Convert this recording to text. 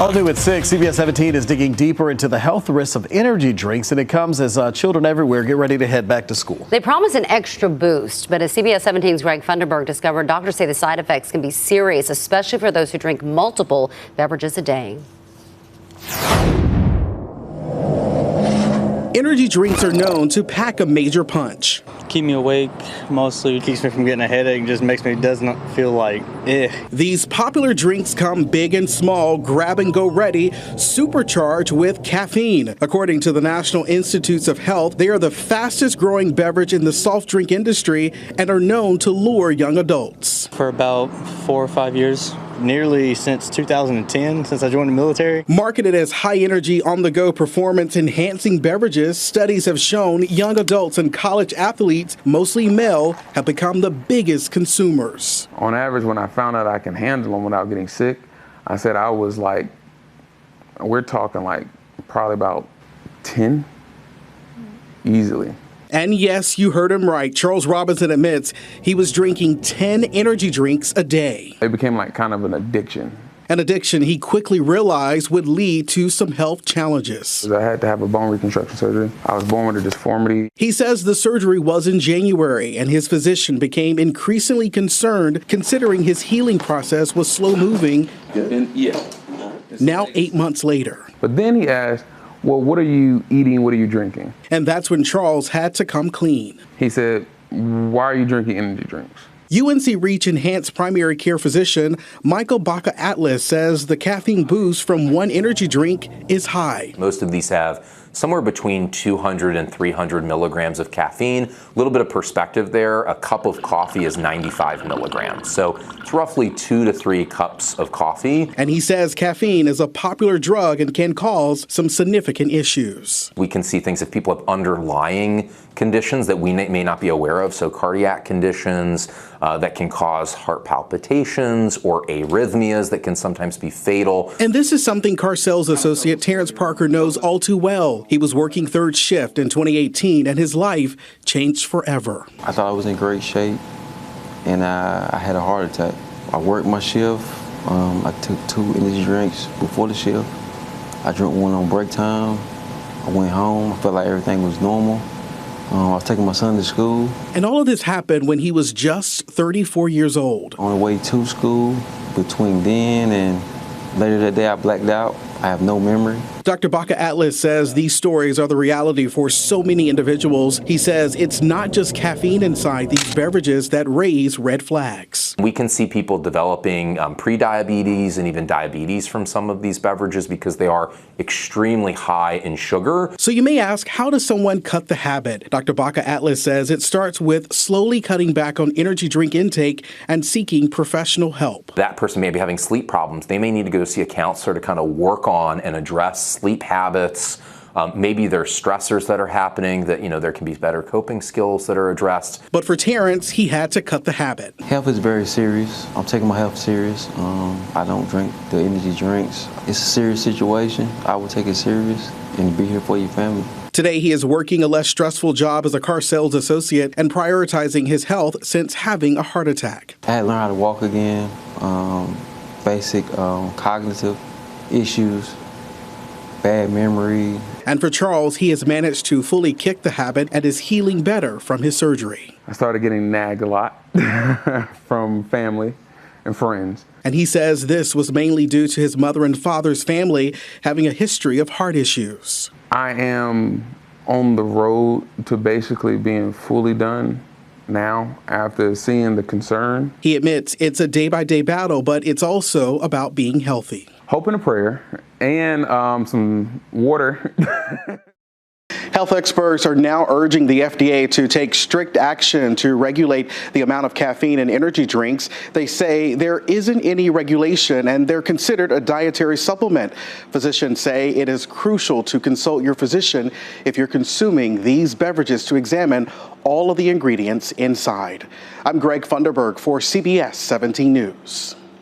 All new at 6, CBS 17 is digging deeper into the health risks of energy drinks, and it comes as children everywhere get ready to head back to school. They promise an extra boost, but as CBS 17's Greg Funderburg discovered, doctors say the side effects can be serious, especially for those who drink multiple beverages a day. Energy drinks are known to pack a major punch. Keep me awake, mostly keeps me from getting a headache, just makes me does not feel like These popular drinks come big and small, grab and go ready, supercharged with caffeine. According to the National Institutes of Health, they are the fastest growing beverage in the soft drink industry and are known to lure young adults. For about 4 or 5 years. Nearly since 2010, since I joined the military. Marketed as high-energy, on-the-go performance-enhancing beverages, studies have shown young adults and college athletes, mostly male, have become the biggest consumers. On average, when I found out I can handle them without getting sick, I said I was like, we're talking like probably about 10 easily. And yes, you heard him right. Charles Robinson admits he was drinking 10 energy drinks a day. It became like kind of an addiction. An addiction he quickly realized would lead to some health challenges. I had to have a bone reconstruction surgery. I was born with a deformity. He says the surgery was in January, and his physician became increasingly concerned considering his healing process was slow moving. Now 8 months later. But then he asked, well, what are you eating? What are you drinking? And that's when Charles had to come clean. He said, why are you drinking energy drinks? UNC Reach Enhanced primary care physician Michael Baca-Atlas says the caffeine boost from one energy drink is high. Most of these have somewhere between 200 and 300 milligrams of caffeine. A little bit of perspective there, a cup of coffee is 95 milligrams. So it's roughly 2 to 3 cups of coffee. And he says caffeine is a popular drug and can cause some significant issues. We can see things if people have underlying conditions that we may not be aware of, so cardiac conditions that can cause heart palpitations or arrhythmias that can sometimes be fatal. And this is something car sales associate Terrence Parker knows all too well. He was working third shift in 2018 and his life changed forever. I thought I was in great shape and I had a heart attack. I worked my shift. I took 2 energy drinks before the shift. I drank one on break time. I went home. I felt like everything was normal. I was taking my son to school. And all of this happened when he was just 34 years old. On the way to school, between then and later that day, I blacked out. I have no memory. Dr. Baca-Atlas says these stories are the reality for so many individuals. He says it's not just caffeine inside these beverages that raise red flags. We can see people developing pre-diabetes and even diabetes from some of these beverages because they are extremely high in sugar. So you may ask, how does someone cut the habit? Dr. Baca-Atlas says it starts with slowly cutting back on energy drink intake and seeking professional help. That person may be having sleep problems. They may need to go see a counselor to kind of work on and address sleep habits. Maybe there's stressors that are happening that, there can be better coping skills that are addressed. But for Terrence, he had to cut the habit. Health is very serious. I'm taking my health serious. I don't drink the energy drinks. It's a serious situation. I will take it serious and be here for your family. Today, he is working a less stressful job as a car sales associate and prioritizing his health since having a heart attack. I had to learn how to walk again, basic cognitive issues, bad memory. And for Charles, he has managed to fully kick the habit and is healing better from his surgery. I started getting nagged a lot from family and friends. And he says this was mainly due to his mother and father's family having a history of heart issues. I am on the road to basically being fully done now after seeing the concern. He admits it's a day-by-day battle, but it's also about being healthy. Hope and a prayer and some water. Health experts are now urging the FDA to take strict action to regulate the amount of caffeine in energy drinks. They say there isn't any regulation and they're considered a dietary supplement. Physicians say it is crucial to consult your physician if you're consuming these beverages to examine all of the ingredients inside. I'm Greg Funderburg for CBS 17 News.